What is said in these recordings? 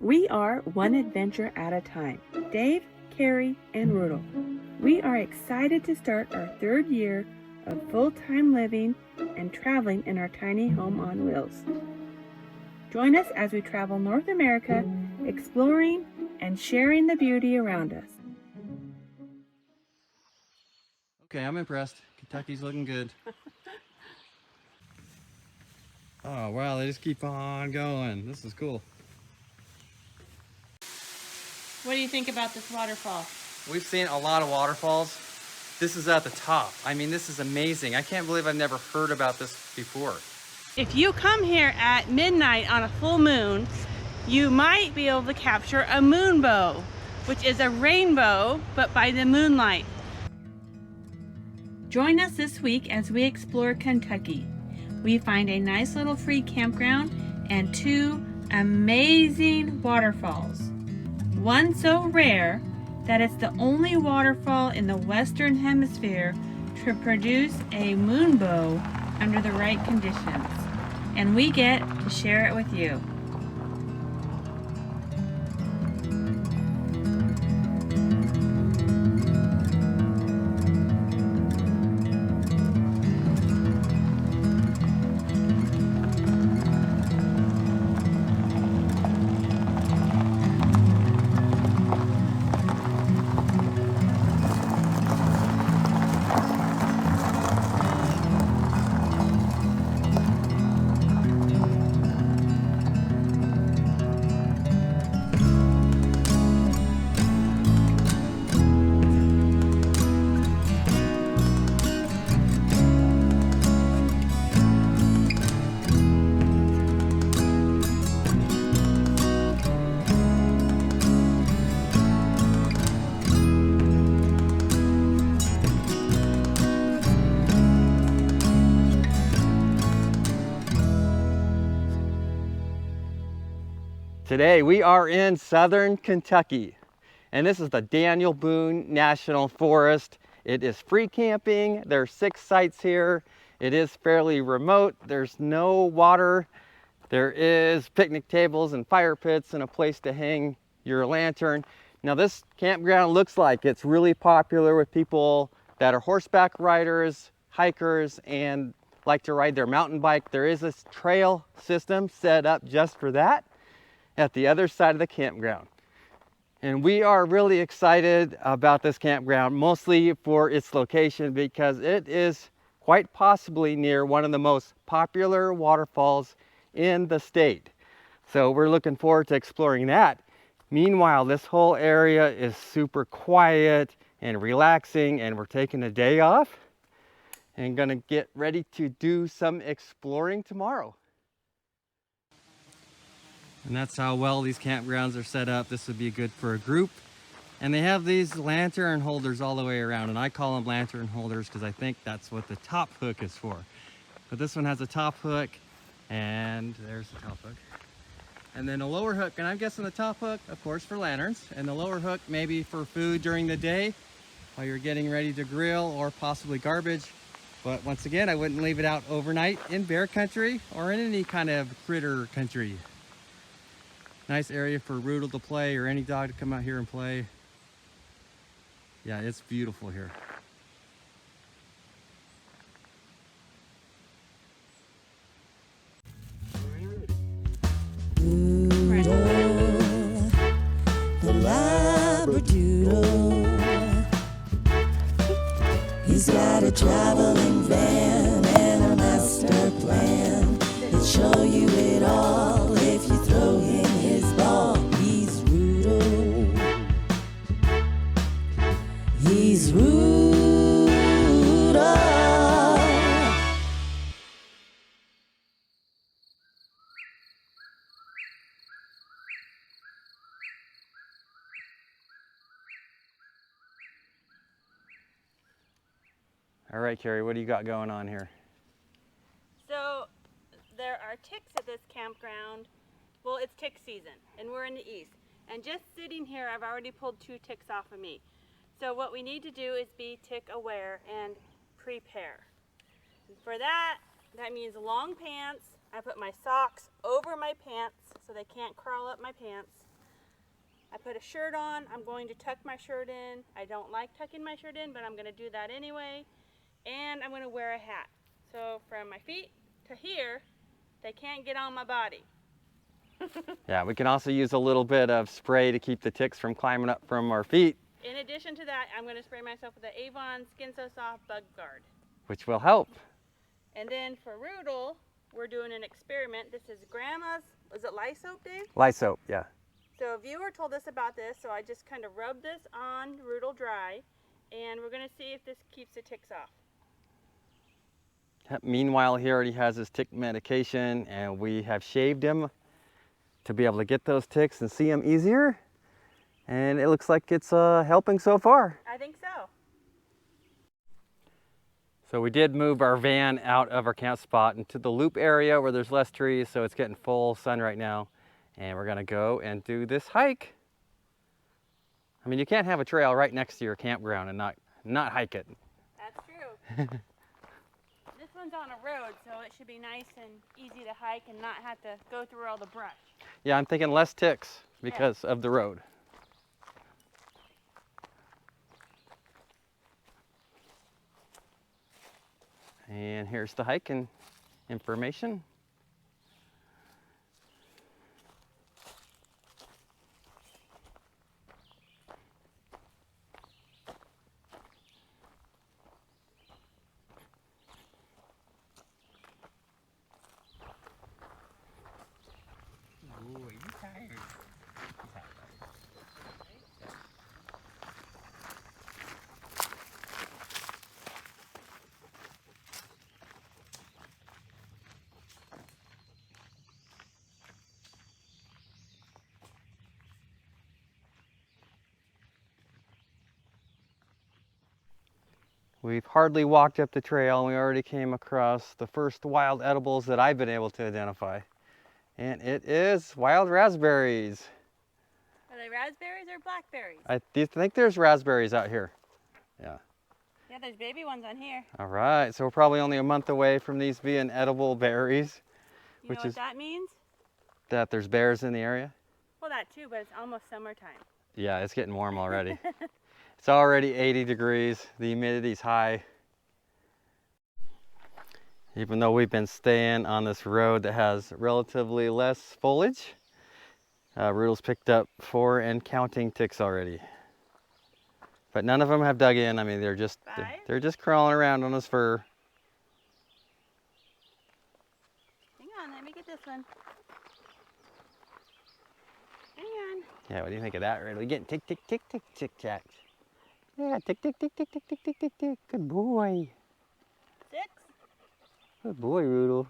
We are one adventure at a time. Dave, Carrie, and Rudolph. We are excited to start our third year of full-time living and traveling in our tiny home on wheels. Join us as we travel North America, exploring and sharing the beauty around us. Okay, I'm impressed. Kentucky's looking good. Oh wow, they just keep on going. This is cool. What do you think about this waterfall? We've seen a lot of waterfalls. This is at the top. I mean, this is amazing. I can't believe I've never heard about this before. If you come here at midnight on a full moon, you might be able to capture a moonbow, which is a rainbow, but by the moonlight. Join us this week as we explore Kentucky. We find a nice little free campground and 2 amazing waterfalls. One so rare that it's the only waterfall in the Western Hemisphere to produce a moonbow under the right conditions. And we get to share it with you. Today we are in southern Kentucky, and this is the Daniel Boone National Forest. It is free camping. There are 6 sites here. It is fairly remote. There's no water. There is picnic tables and fire pits and a place to hang your lantern. Now this campground looks like it's really popular with people that are horseback riders, hikers, and like to ride their mountain bike. There is this trail system set up just for that at the other side of the campground. And we are really excited about this campground, mostly for its location, because it is quite possibly near one of the most popular waterfalls in the state. So we're looking forward to exploring that. Meanwhile, this whole area is super quiet and relaxing, and we're taking a day off and gonna get ready to do some exploring tomorrow. And that's how well these campgrounds are set up. This would be good for a group. And they have these lantern holders all the way around, and I call them lantern holders because I think that's what the top hook is for. But this one has a top hook, and there's the top hook. And then a lower hook, and I'm guessing the top hook, of course, for lanterns, and the lower hook maybe for food during the day while you're getting ready to grill, or possibly garbage. But once again, I wouldn't leave it out overnight in bear country or in any kind of critter country. Nice area for Rudolph to play, or any dog to come out here and play. Yeah, it's beautiful here. Rudolph, the Labradoodle. He's got a traveling van and a master plan. He'll show you it all if you throw him his ball. He's Rudolph. He's Rudolph. All right, Carrie, what do you got going on here? So there are ticks at this campground. Well, it's tick season, and we're in the east. And just sitting here, I've already pulled 2 ticks off of me. So what we need to do is be tick aware and prepare. And for that, that means long pants. I put my socks over my pants so they can't crawl up my pants. I put a shirt on. I'm going to tuck my shirt in. I don't like tucking my shirt in, but I'm going to do that anyway. And I'm going to wear a hat. So from my feet to here, they can't get on my body. Yeah, we can also use a little bit of spray to keep the ticks from climbing up from our feet. In addition to that, I'm going to spray myself with the Avon Skin So Soft Bug Guard. Which will help. And then for Rudel, we're doing an experiment. This is Grandma's, was it lye soap, Dave? Lye soap, yeah. So a viewer told us about this, so I just kind of rubbed this on Rudel dry, and we're going to see if this keeps the ticks off. Meanwhile, he already has his tick medication, and we have shaved him to be able to get those ticks and see them easier. And it looks like it's helping so far. I think so. So we did move our van out of our camp spot into the loop area where there's less trees, so it's getting full sun right now. And we're gonna go and do this hike. I mean, you can't have a trail right next to your campground and not hike it. That's true. This one's on a road, so it should be nice and easy to hike and not have to go through all the brush. Yeah, I'm thinking less ticks because of the road. And here's the hike and information. Ooh, are you tired? We've hardly walked up the trail and we already came across the first wild edibles that I've been able to identify. And it is wild raspberries. Are they raspberries or blackberries? Do you think there's raspberries out here? Yeah. Yeah, there's baby ones on here. All right, so we're probably only a month away from these being edible berries. You know what that means? That there's bears in the area? Well, that too, but it's almost summertime. Yeah, it's getting warm already. It's already 80 degrees. The humidity's high. Even though we've been staying on this road that has relatively less foliage, Rudel's picked up 4 and counting ticks already. But none of them have dug in. I mean, they're just crawling around on his fur. Hang on, let me get this one. Hang on. Yeah, what do you think of that, Rudel? We getting tick, tick, tick, tick, tick, tack. Yeah, tick, tick, tick, tick, tick, tick, tick, tick, tick. Good boy. 6. Good boy, Rudel.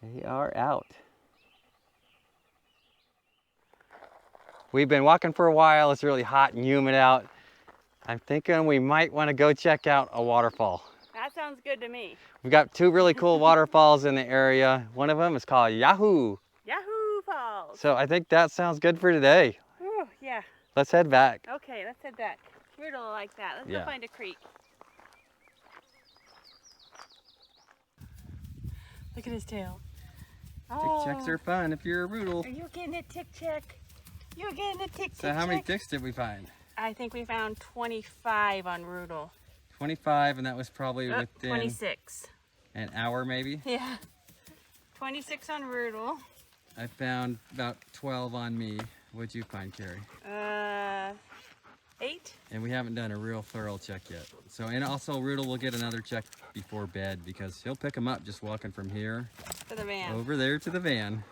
They are out. We've been walking for a while. It's really hot and humid out. I'm thinking we might want to go check out a waterfall. That sounds good to me. We've got 2 really cool waterfalls in the area. One of them is called Yahoo Falls. So I think that sounds good for today. Ooh, yeah. Let's head back. Okay, let's head back. Rudel will like that. Let's go find a creek. Look at his tail. Tick checks are fun if you're a Rudel. Are you getting a tick check? You're getting a tick check. So how many ticks did we find? I think we found 25 on Rudel. 25, and that was probably within 26. an hour maybe? Yeah. 26 on Rudel. I found about 12 on me. What'd you find, Carrie? 8. And we haven't done a real thorough check yet. So, and also Rudel will get another check before bed because he'll pick them up just walking from here To the van. over there to the van.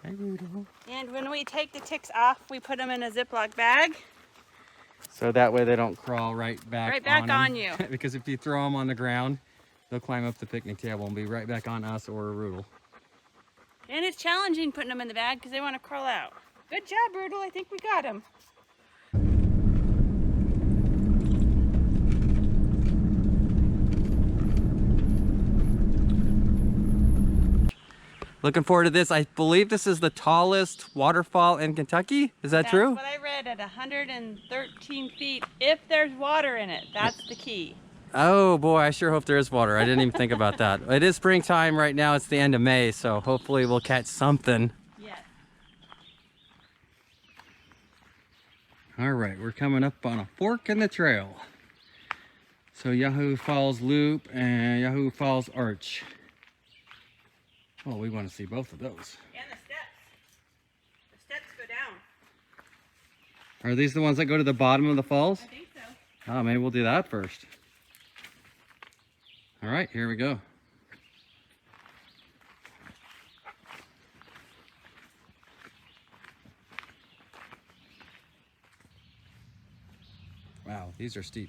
Hi, Rudel. And when we take the ticks off, we put them in a Ziploc bag. So that way they don't crawl right back on you. Because if you throw them on the ground, they'll climb up the picnic table and be right back on us or a Rudel. And it's challenging putting them in the bag because they want to crawl out. Good job, Rudel. I think we got him. Looking forward to this. I believe this is the tallest waterfall in Kentucky. Is that true? That's what I read, at 113 feet, if there's water in it. That's the key. Oh boy, I sure hope there is water. I didn't even think about that. It is springtime right now. It's the end of May, so hopefully we'll catch something. Yes. All right, we're coming up on a fork in the trail. So Yahoo Falls Loop and Yahoo Falls Arch. Oh, we want to see both of those. And the steps. The steps go down. Are these the ones that go to the bottom of the falls? I think so. Oh, maybe we'll do that first. All right, here we go. Wow, these are steep.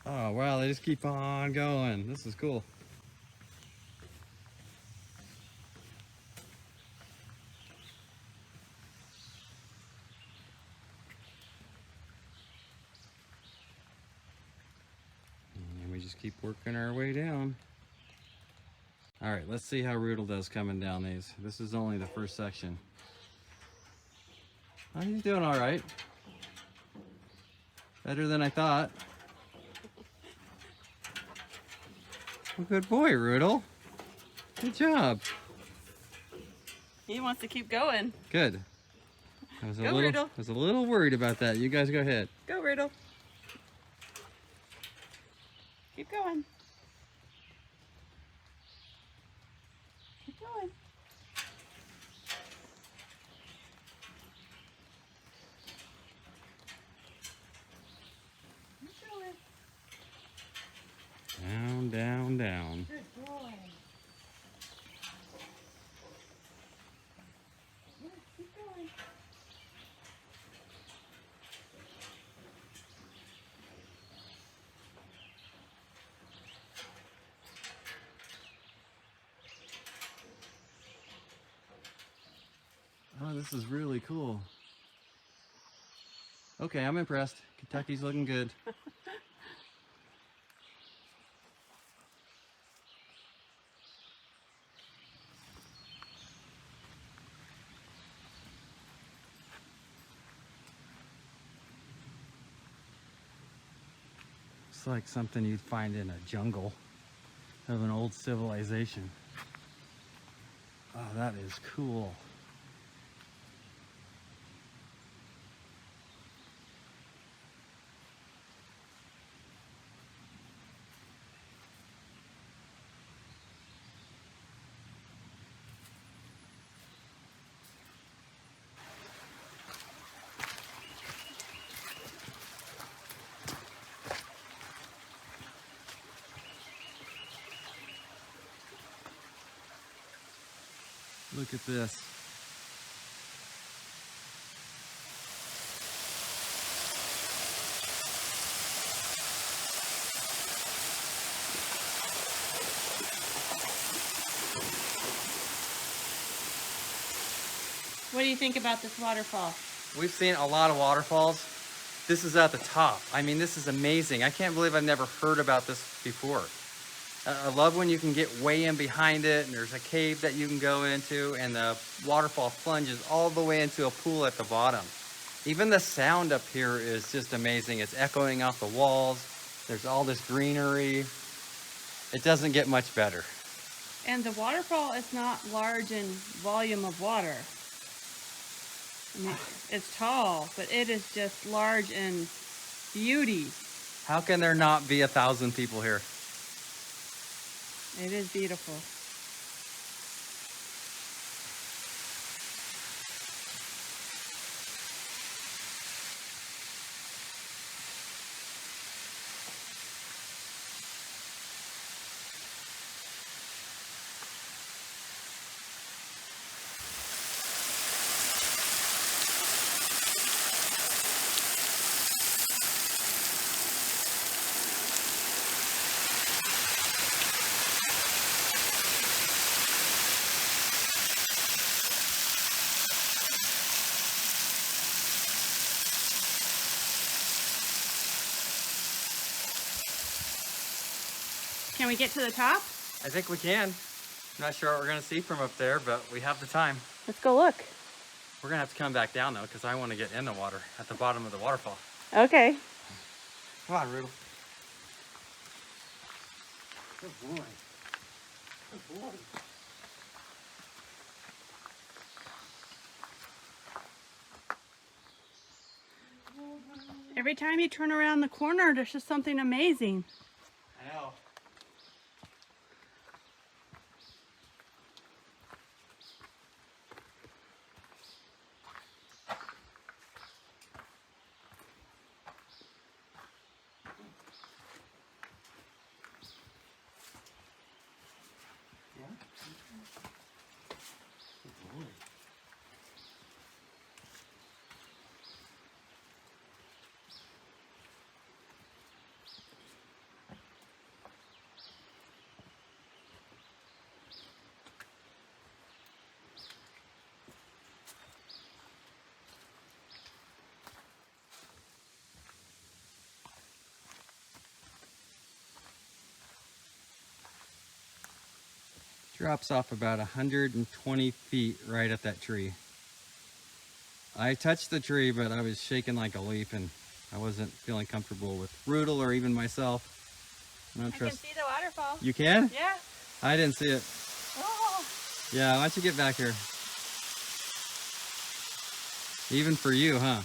Oh, wow, they just keep on going. This is cool. And we just keep working our way down. All right, let's see how Rudel does coming down these. This is only the first section. Oh, he's doing all right. Better than I thought. Well, good boy, Rudel. Good job. He wants to keep going. Good. I Rudel. was a little worried about that. You guys go ahead. Go, Rudel. Keep going. Keep going. Keep going. Down, down, down. Good boy. Yeah, keep going. Oh, this is really cool. Okay, I'm impressed. Kentucky's looking good. It's like something you'd find in a jungle of an old civilization. Oh, that is cool. Look at this. What do you think about this waterfall? We've seen a lot of waterfalls. This is at the top. I mean, this is amazing. I can't believe I've never heard about this before. I love when you can get way in behind it and there's a cave that you can go into and the waterfall plunges all the way into a pool at the bottom. Even the sound up here is just amazing. It's echoing off the walls. There's all this greenery. It doesn't get much better. And the waterfall is not large in volume of water. I mean, it's tall, but it is just large in beauty. How can there not be 1,000 people here? It is beautiful. Can we get to the top? I think we can. I'm not sure what we're gonna see from up there, but we have the time. Let's go look. We're gonna have to come back down though, because I want to get in the water at the bottom of the waterfall. Okay. Come on, Rudolph. Good boy. Good boy. Every time you turn around the corner, there's just something amazing. I know. Drops off about 120 feet right at that tree. I touched the tree, but I was shaking like a leaf and I wasn't feeling comfortable with Rudel or even myself. I don't trust. Can see the waterfall. You can? Yeah. I didn't see it. Oh. Yeah, why don't you get back here? Even for you, huh?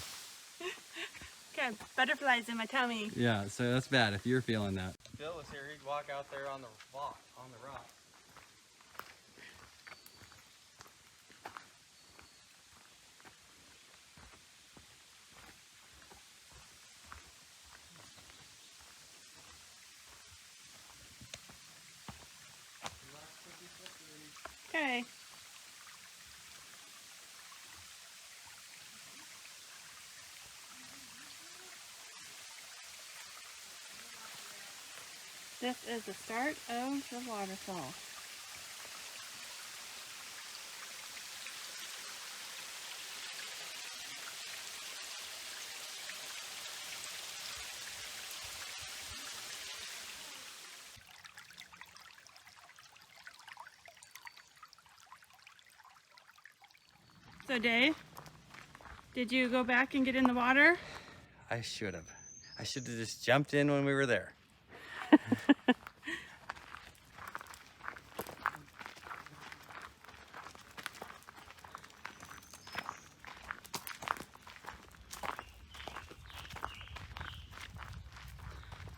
Okay, butterflies in my tummy. Yeah, so that's bad if you're feeling that. If Bill was here, he'd walk out there on the rock. Okay. This is the start of the waterfall. So Dave, did you go back and get in the water? I should have. I should have just jumped in when we were there.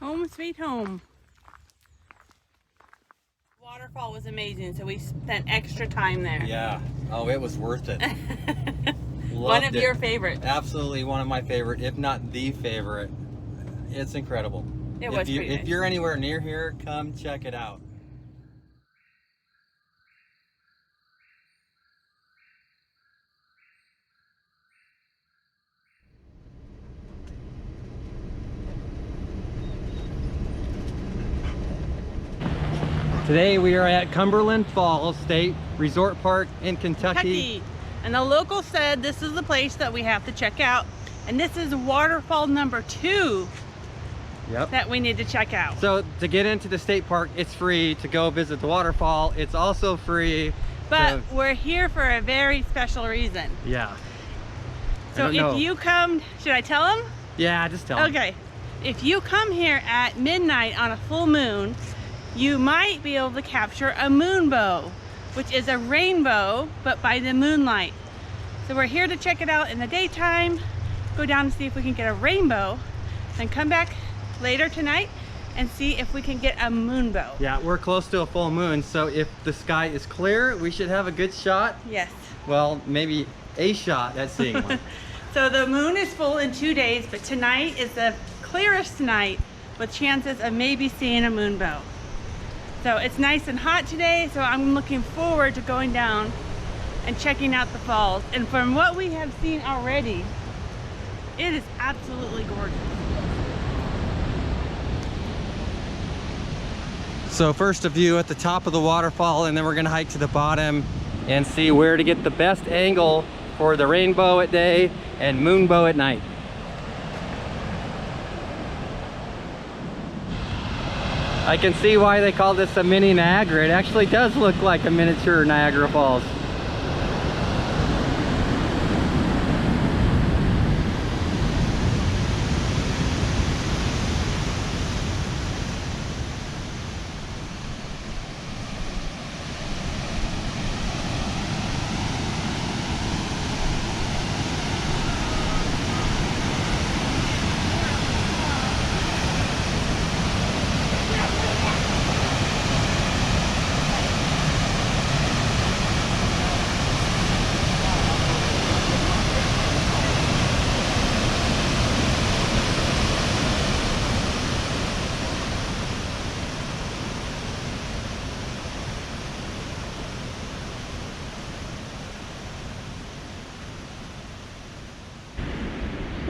Home sweet home. Waterfall was amazing, so we spent extra time there. Yeah. Oh, it was worth it. One of Loved your it. favorites. Absolutely one of my favorite, if not the favorite. It's incredible. It was pretty If nice. you're anywhere near here, come check it out. Today we are at Cumberland Falls State Resort Park in Kentucky. And the local said this is the place that we have to check out. And this is waterfall number 2 Yep. that we need to check out. So to get into the state park, it's free. To go visit the waterfall, it's also free. But we're here for a very special reason. Yeah. So if you come, should I tell them? Yeah, just tell them. Okay. If you come here at midnight on a full moon, you might be able to capture a moonbow, which is a rainbow, but by the moonlight. So we're here to check it out in the daytime, go down and see if we can get a rainbow, then come back later tonight and see if we can get a moonbow. Yeah, we're close to a full moon, so if the sky is clear, we should have a good shot. Yes. Well, maybe a shot at seeing one. So the moon is full in 2 days, but tonight is the clearest night with chances of maybe seeing a moonbow. So it's nice and hot today, so I'm looking forward to going down and checking out the falls. And from what we have seen already, it is absolutely gorgeous. So first a view at the top of the waterfall, and then we're gonna hike to the bottom and see where to get the best angle for the rainbow at day and moonbow at night. I can see why they call this a mini Niagara. It actually does look like a miniature Niagara Falls.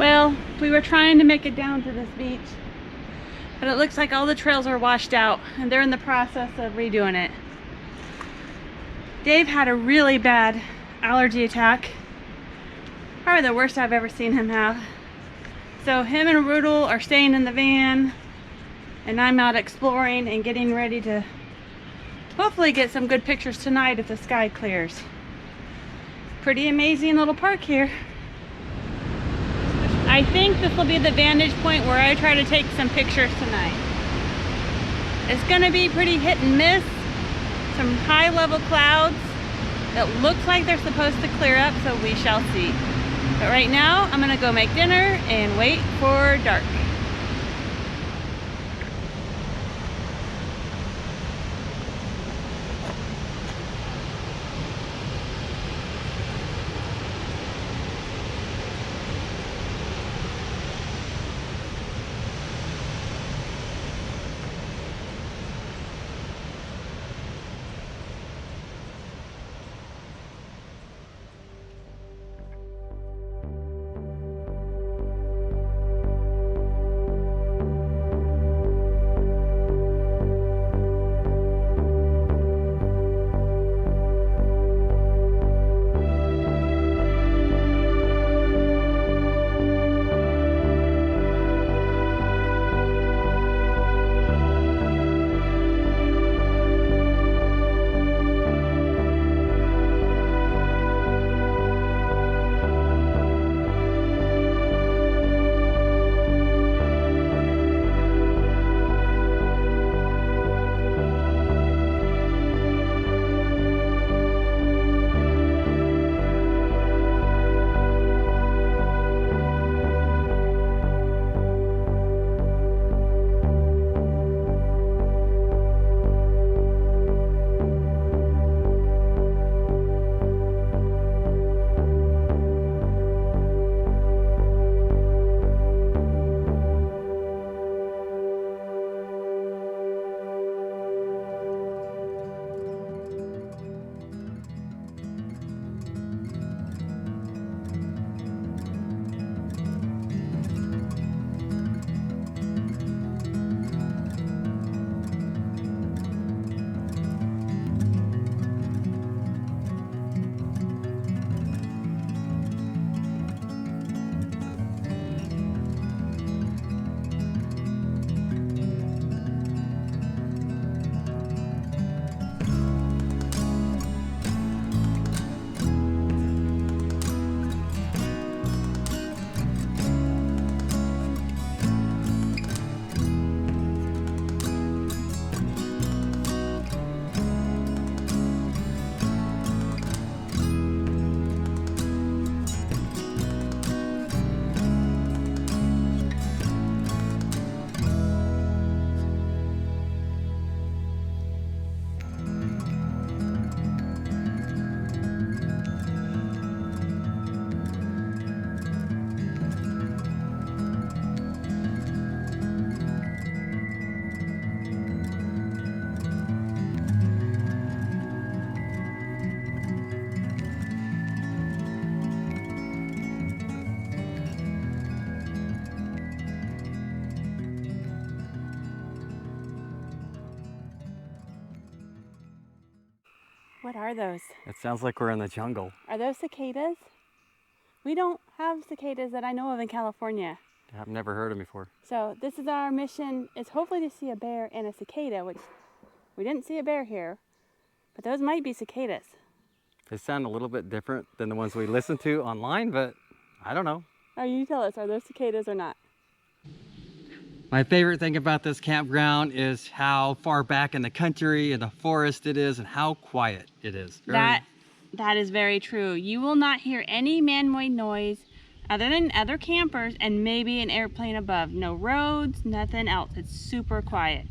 Well, we were trying to make it down to this beach, but it looks like all the trails are washed out and they're in the process of redoing it. Dave had a really bad allergy attack. Probably the worst I've ever seen him have. So him and Rudel are staying in the van and I'm out exploring and getting ready to hopefully get some good pictures tonight if the sky clears. Pretty amazing little park here. I think this will be the vantage point where I try to take some pictures tonight. It's gonna be pretty hit and miss. Some high level clouds that looks like they're supposed to clear up, so we shall see. But right now, I'm gonna go make dinner and wait for dark. What are those? It sounds like we're in the jungle. Are those cicadas? We don't have cicadas that I know of in California. I've never heard them before. So this is our mission, is hopefully to see a bear and a cicada, which we didn't see a bear here, but those might be cicadas. They sound a little bit different than the ones we listen to online, but I don't know. Oh, you tell us, are those cicadas or not? My favorite thing about this campground is how far back in the country and the forest it is and how quiet it is. That is very true. You will not hear any man-made noise other than other campers and maybe an airplane above. No roads, nothing else. It's super quiet.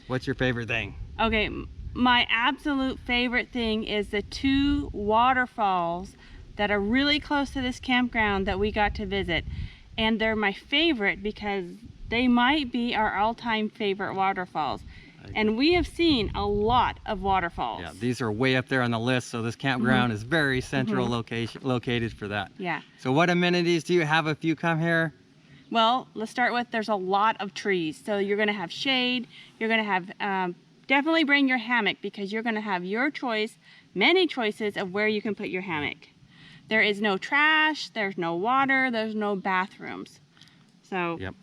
What's your favorite thing? Okay, my absolute favorite thing is the 2 waterfalls that are really close to this campground that we got to visit. And they're my favorite because they might be our all-time favorite waterfalls. And we have seen a lot of waterfalls. Yeah, these are way up there on the list, so this campground is very central located for that. Yeah. So what amenities do you have if you come here? Well, let's start with there's a lot of trees. So you're going to have shade. You're going to have, definitely bring your hammock because you're going to have your choice, many choices of where you can put your hammock. There is no trash, there's no water, there's no bathrooms. So. Yep.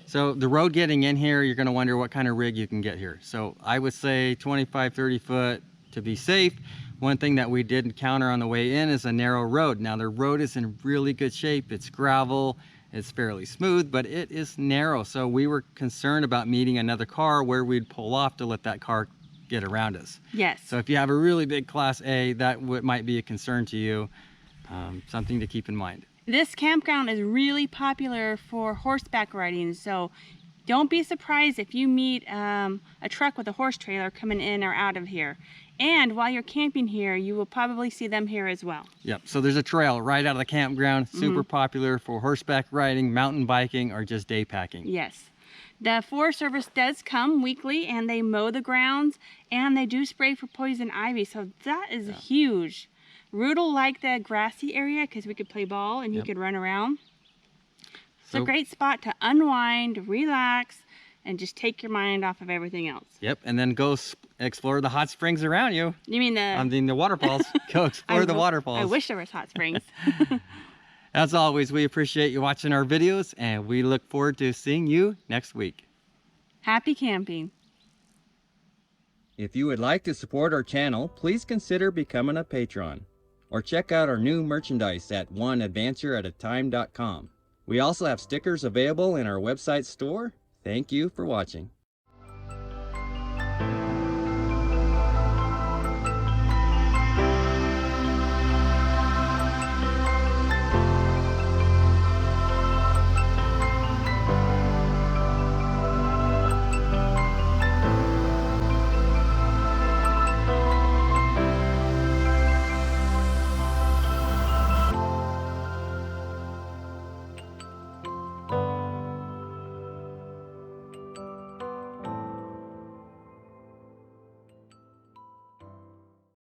So the road getting in here, you're going to wonder what kind of rig you can get here. So I would say 25, 30 foot to be safe. One thing that we did encounter on the way in is a narrow road. Now the road is in really good shape. It's gravel, it's fairly smooth, but it is narrow. So we were concerned about meeting another car where we'd pull off to let that car get around us. Yes. So if you have a really big Class A, that might be a concern to you. Something to keep in mind. This campground is really popular for horseback riding, so don't be surprised if you meet a truck with a horse trailer coming in or out of here. And while you're camping here, you will probably see them here as well. Yep, so there's a trail right out of the campground, super popular for horseback riding, mountain biking, or just day packing. Yes. The Forest Service does come weekly and they mow the grounds and they do spray for poison ivy, so that is huge. Rudel liked the grassy area because we could play ball and he could run around. It's a great spot to unwind, relax, and just take your mind off of everything else. Yep, and then go explore the hot springs around you. You mean the waterfalls. Go explore the waterfalls. I wish there was hot springs. As always, we appreciate you watching our videos and we look forward to seeing you next week. Happy camping. If you would like to support our channel, please consider becoming a patron. Or check out our new merchandise at oneadvantureatatime.com. We also have stickers available in our website store. Thank you for watching.